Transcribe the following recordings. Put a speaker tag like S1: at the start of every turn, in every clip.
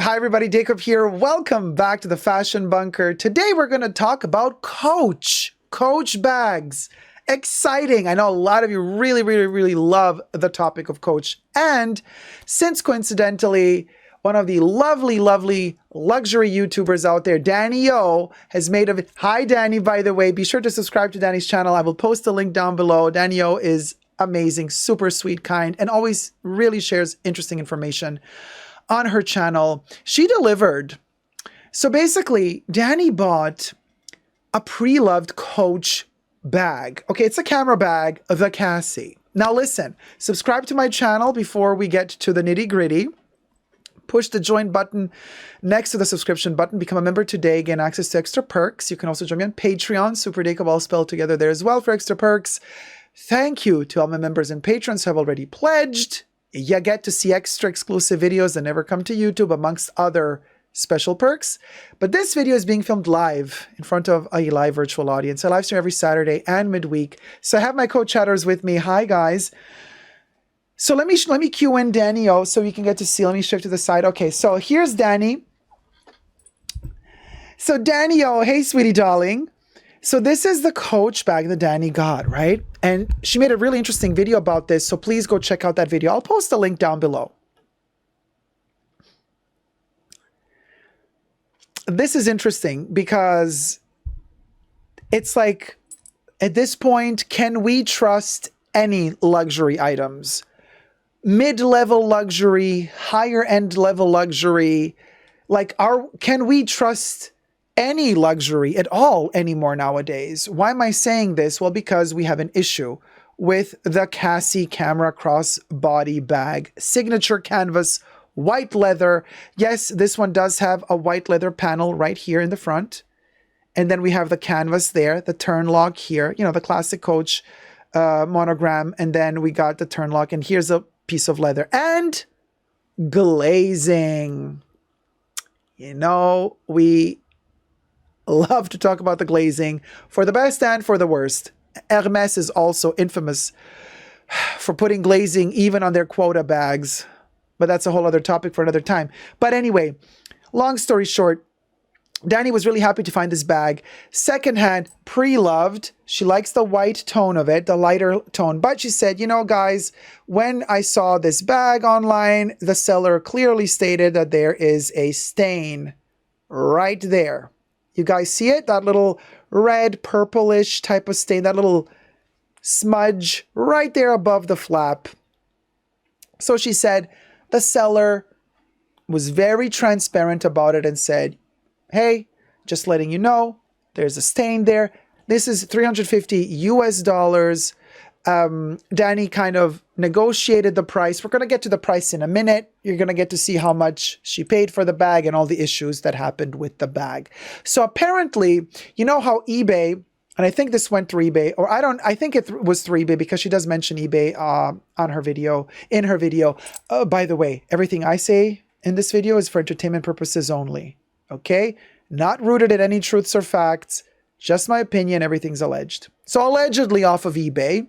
S1: Hi everybody, Dacob here. Welcome back to the Fashion Bunker. Today we're going to talk about Coach bags. Exciting. I know a lot of you really love the topic of Coach. And since coincidentally, one of the lovely luxury YouTubers out there, Danny O, has made a... Hi Danny, by the way. Be sure to subscribe to Danny's channel. I will post a link down below. Danny O is amazing, super sweet, kind, and always really shares interesting information on her channel. She delivered. So basically, Danny bought a pre-loved Coach bag. Okay, it's a camera bag, the Cassie. Now listen, subscribe to my channel before we get to the nitty-gritty. Push the join button next to the subscription button. Become a member today. Gain access to extra perks. You can also join me on Patreon. superdacob all spelled together there as well for extra perks. Thank you to all my members and patrons who have already pledged. You get to see extra exclusive videos that never come to YouTube, amongst other special perks. But this video is being filmed live in front of a live virtual audience. I live stream every Saturday and midweek. So I have my co-chatters with me. Hi, guys. So let me cue in Danny O so you can get to see. Let me shift to the side. Okay, so here's Danny. So Danny O, hey, sweetie darling. So this is the Coach bag that Danny got, right? And she made a really interesting video about this, so please go check out that video. I'll post a link down below. This is interesting because it's like, at this point, can we trust any luxury items? Mid-level luxury, higher-end level luxury, like can we trust any luxury at all anymore nowadays? Why am I saying this? Well, because we have an issue with the Cassie camera crossbody bag. Signature canvas, white leather. Yes, this one does have a white leather panel right here in the front. And then we have the canvas there, the turn lock here, you know, the classic Coach monogram. And then we got the turn lock, and here's a piece of leather and glazing. You know, we love to talk about the glazing for the best and for the worst. Hermes is also infamous for putting glazing even on their quota bags, but that's a whole other topic for another time. But anyway, long story short, Danny was really happy to find this bag. Secondhand, pre-loved. She likes the white tone of it, the lighter tone. But she said, you know, guys, when I saw this bag online, the seller clearly stated that there is a stain right there. You guys see it? That little red, purplish type of stain, that little smudge right there above the flap. So she said the seller was very transparent about it and said, hey, just letting you know, there's a stain there. This is $350 US. Danny kind of negotiated the price. We're going to get to the price in a minute. You're going to get to see how much she paid for the bag and all the issues that happened with the bag. So apparently, you know how eBay, and I think this went through eBay, or I think it was through eBay because she does mention eBay on her video, in her video. By the way, everything I say in this video is for entertainment purposes only. Okay? Not rooted in any truths or facts. Just my opinion. Everything's alleged. So allegedly off of eBay.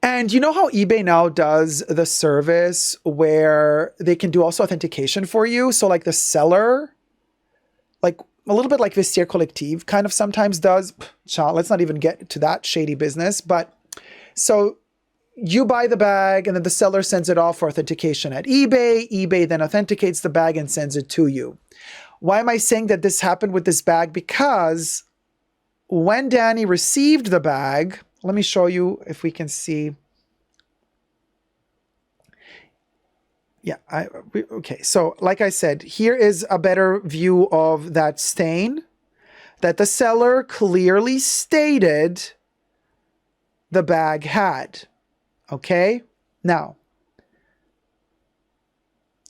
S1: And you know how eBay now does the service where they can do also authentication for you? So like the seller, like a little bit like Vestiaire Collective kind of sometimes does. Let's not even get to that shady business. But so you buy the bag and then the seller sends it off for authentication at eBay. eBay then authenticates the bag and sends it to you. Why am I saying that this happened with this bag? Because when Danny received the bag, let me show you if we can see. Yeah, okay. So like I said, here is a better view of that stain that the seller clearly stated the bag had. Okay, now,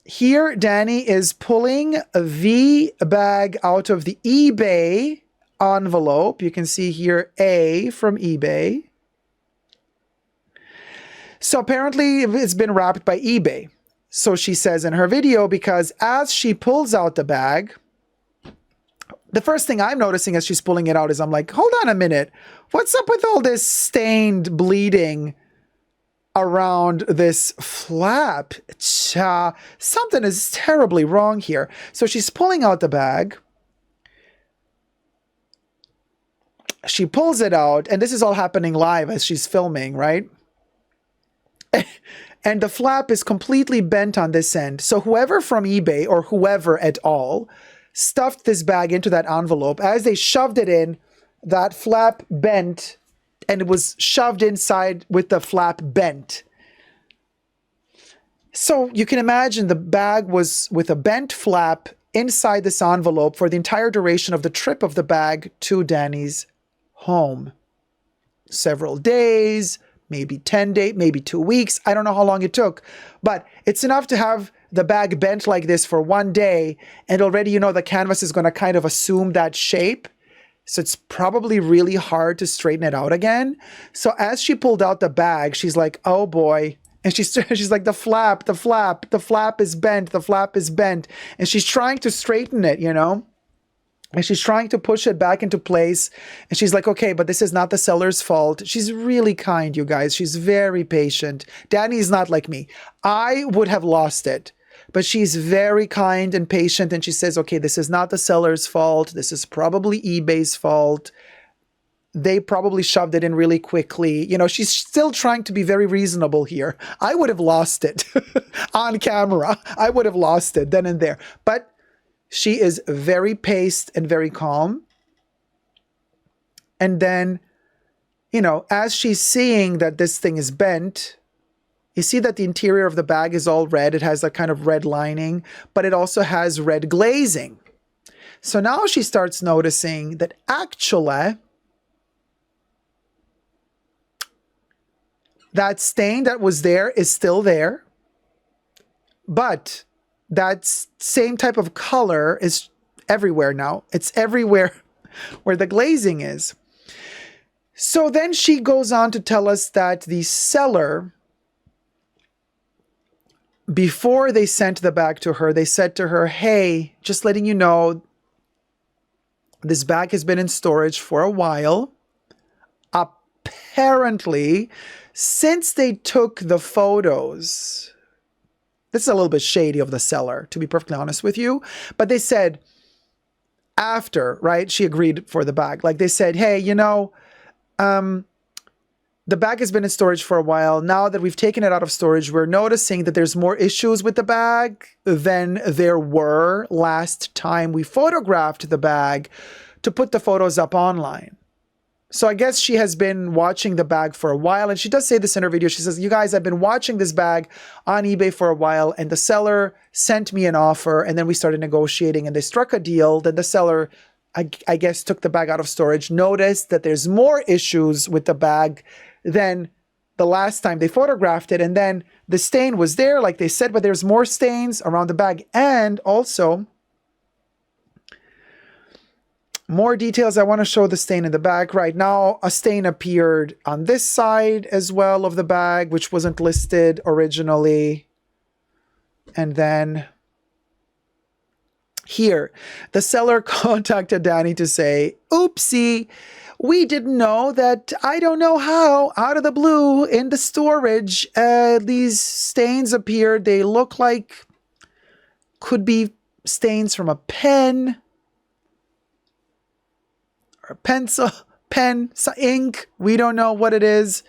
S1: here Danny is pulling the bag out of the eBay envelope. You can see here A from eBay. So apparently it's been wrapped by eBay. So she says in her video, because as she pulls out the bag, the first thing I'm noticing as she's pulling it out is I'm like, hold on a minute. What's up with all this stained, bleeding around this flap. Something is terribly wrong here. So she's pulling out the bag. She pulls it out, and this is all happening live as she's filming, right? And the flap is completely bent on this end. So whoever from eBay or whoever at all stuffed this bag into that envelope, as they shoved it in, that flap bent and it was shoved inside with the flap bent. So you can imagine the bag was with a bent flap inside this envelope for the entire duration of the trip of the bag to Danny's home. Several days, maybe 10 days, maybe 2 weeks. I don't know how long it took, but it's enough to have the bag bent like this for 1 day. And already, you know, the canvas is going to kind of assume that shape. So it's probably really hard to straighten it out again. So as she pulled out the bag, she's like, oh boy. And she's like, the flap is bent. The flap is bent. And she's trying to straighten it, you know. And she's trying to push it back into place. And she's like, okay, but this is not the seller's fault. She's really kind, you guys. She's very patient. Danny is not like me. I would have lost it. But she's very kind and patient. And she says, okay, this is not the seller's fault. This is probably eBay's fault. They probably shoved it in really quickly. You know, she's still trying to be very reasonable here. I would have lost it on camera. I would have lost it then and there. But she is very paced and very calm. And then, you know, as she's seeing that this thing is bent, you see that the interior of the bag is all red. It has that kind of red lining, but it also has red glazing. So now she starts noticing that actually that stain that was there is still there, but that same type of color is everywhere now. It's everywhere where the glazing is. So then she goes on to tell us that the seller, before they sent the bag to her, they said to her, hey, just letting you know, this bag has been in storage for a while. Apparently, since they took the photos, this is a little bit shady of the seller, to be perfectly honest with you, but they said after, right, she agreed for the bag. Like they said, hey, you know, the bag has been in storage for a while. Now that we've taken it out of storage, we're noticing that there's more issues with the bag than there were last time we photographed the bag to put the photos up online. So I guess she has been watching the bag for a while. And she does say this in her video. She says, you guys, I've been watching this bag on eBay for a while. And the seller sent me an offer. And then we started negotiating and they struck a deal. Then the seller, I guess, took the bag out of storage, noticed that there's more issues with the bag than the last time they photographed it. And then the stain was there, like they said, but there's more stains around the bag. And also, more details. I want to show the stain in the bag right now. A stain appeared on this side as well of the bag, which wasn't listed originally. And then here, the seller contacted Danny to say, oopsie, we didn't know that, I don't know how, out of the blue in the storage, these stains appeared. They look like could be stains from a pen, or a pencil, pen, ink. We don't know what it is.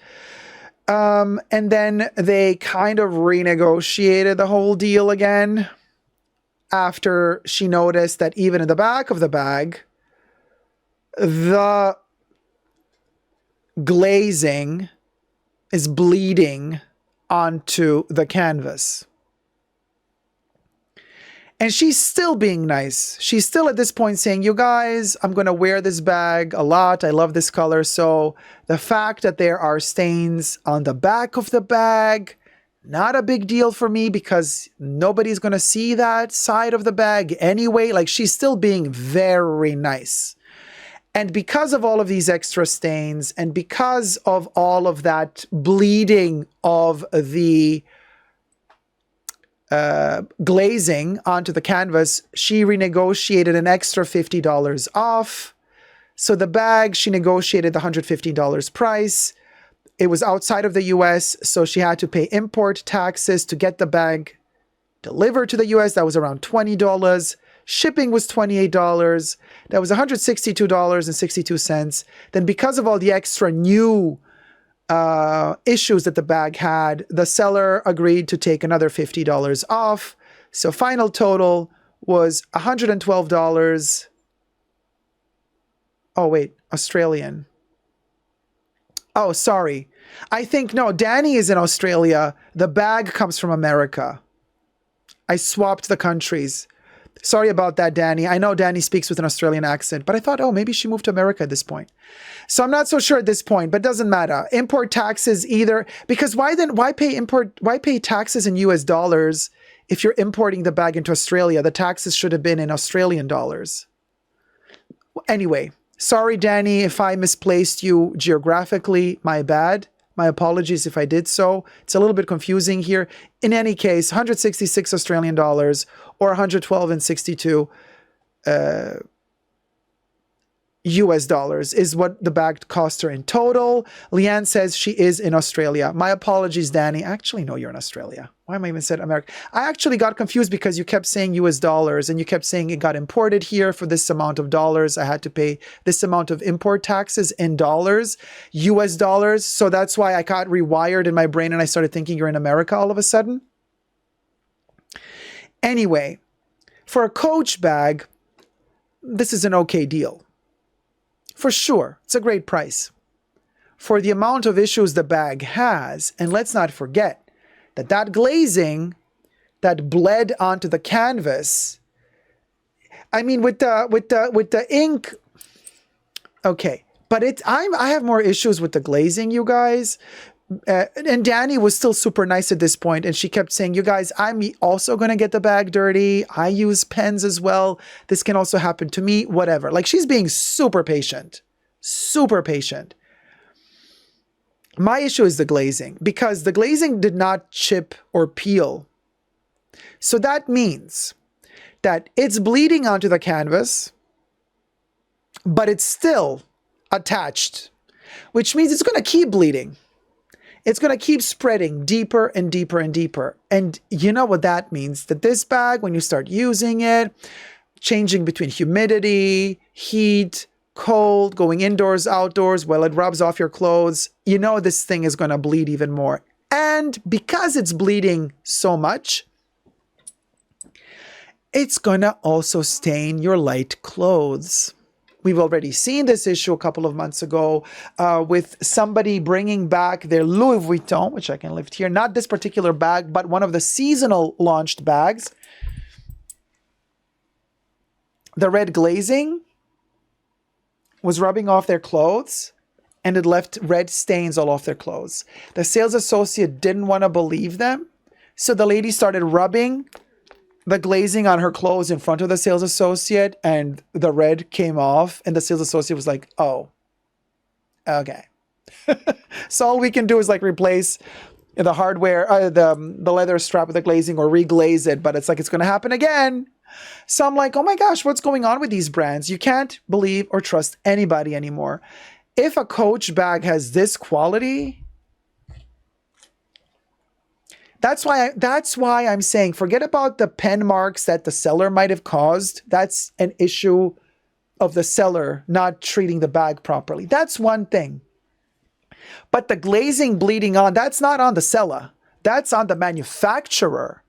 S1: And then they kind of renegotiated the whole deal again after she noticed that even in the back of the bag, the glazing is bleeding onto the canvas. And she's still being nice. She's still at this point saying, you guys, I'm going to wear this bag a lot. I love this color. So the fact that there are stains on the back of the bag, not a big deal for me because nobody's going to see that side of the bag anyway. Like, she's still being very nice. And because of all of these extra stains and because of all of that bleeding of the glazing onto the canvas, she renegotiated an extra $50 off. So the bag, she negotiated the $115 price. It was outside of the US, so she had to pay import taxes to get the bag delivered to the US. That was around $20. Shipping was $28. That was $162.62. Then because of all the extra new issues that the bag had, the seller agreed to take another $50 off. So final total was $112. Oh, wait, Australian. Oh, sorry. I think, no, Danny is in Australia. The bag comes from America. I swapped the countries. Sorry about that, Danny. I know Danny speaks with an Australian accent, but I thought, oh, maybe she moved to America at this point. So I'm not so sure at this point, but it doesn't matter. Import taxes either, because why pay taxes in US dollars if you're importing the bag into Australia? The taxes should have been in Australian dollars. Anyway, sorry, Danny, if I misplaced you geographically, my bad. My apologies if I did so. It's a little bit confusing here. In any case, 166 Australian dollars or 112 and 62 US dollars is what the bag cost her in total. Leanne says she is in Australia. My apologies, Danny. Actually, no, you're in Australia. Why am I even said America? I actually got confused because you kept saying US dollars and you kept saying it got imported here for this amount of dollars. I had to pay this amount of import taxes in dollars, US dollars. So that's why I got rewired in my brain and I started thinking you're in America all of a sudden. Anyway, for a Coach bag, this is an okay deal. For sure, it's a great price. For the amount of issues the bag has, and let's not forget that glazing that bled onto the canvas, I mean with the ink, okay, but I have more issues with the glazing, you guys. And Danny was still super nice at this point, and she kept saying, you guys, I'm also going to get the bag dirty. I use pens as well. This can also happen to me, whatever. Like, she's being super patient. Super patient. My issue is the glazing, because the glazing did not chip or peel. So that means that it's bleeding onto the canvas, but it's still attached, which means it's going to keep bleeding. It's going to keep spreading deeper and deeper and deeper. And you know what that means? That this bag, when you start using it, changing between humidity, heat, cold, going indoors, outdoors, well, it rubs off your clothes, you know this thing is going to bleed even more. And because it's bleeding so much, it's going to also stain your light clothes. We've already seen this issue a couple of months ago with somebody bringing back their Louis Vuitton, which I can lift here. Not this particular bag, but one of the seasonal launched bags. The red glazing was rubbing off their clothes, and it left red stains all off their clothes. The sales associate didn't want to believe them, so the lady started rubbing the glazing on her clothes in front of the sales associate, and the red came off, and the sales associate was like, oh, okay. So all we can do is like replace the hardware, the leather strap with the glazing, or reglaze it, but it's like it's going to happen again. So I'm like, oh my gosh, what's going on with these brands? You can't believe or trust anybody anymore. If a Coach bag has this quality, that's why I'm saying, forget about the pen marks that the seller might have caused. That's an issue of the seller not treating the bag properly. That's one thing. But the glazing bleeding on, that's not on the seller. That's on the manufacturer.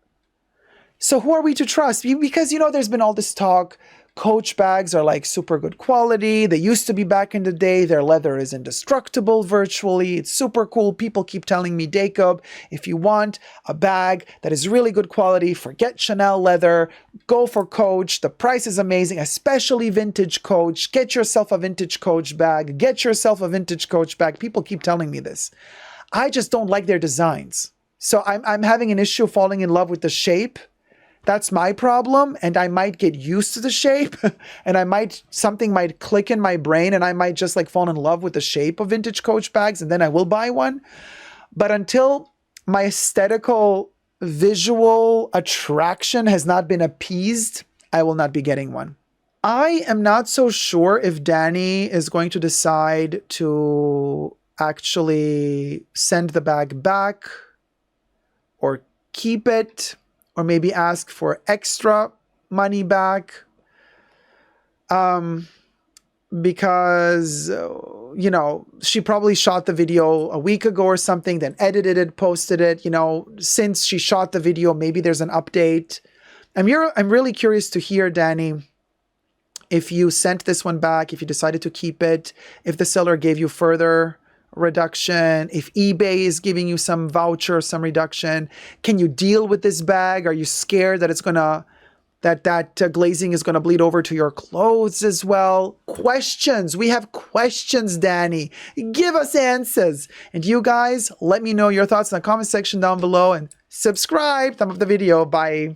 S1: So who are we to trust? Because, you know, there's been all this talk. Coach bags are like super good quality. They used to be back in the day. Their leather is indestructible virtually. It's super cool. People keep telling me, Dacob, if you want a bag that is really good quality, forget Chanel leather, go for Coach. The price is amazing, especially vintage Coach. Get yourself a vintage Coach bag. Get yourself a vintage Coach bag. People keep telling me this. I just don't like their designs. So I'm having an issue falling in love with the shape. That's my problem, and I might get used to the shape, and something might click in my brain, and I might just like fall in love with the shape of vintage Coach bags, and then I will buy one. But until my aesthetical visual attraction has not been appeased, I will not be getting one. I am not so sure if Danny is going to decide to actually send the bag back or keep it, or maybe ask for extra money back. Because, you know, she probably shot the video a week ago or something, then edited it, posted it. You know, since she shot the video, maybe there's an update. I'm really curious to hear, Danny, if you sent this one back, if you decided to keep it, if the seller gave you further reduction, if eBay is giving you some voucher, some reduction. Can you deal with this bag? Are you scared that it's gonna that glazing is going to bleed over to your clothes as well? Questions. We have questions, Danny. Give us answers. And you guys, let me know your thoughts in the comment section down below, and subscribe. Thumb up the video. Bye.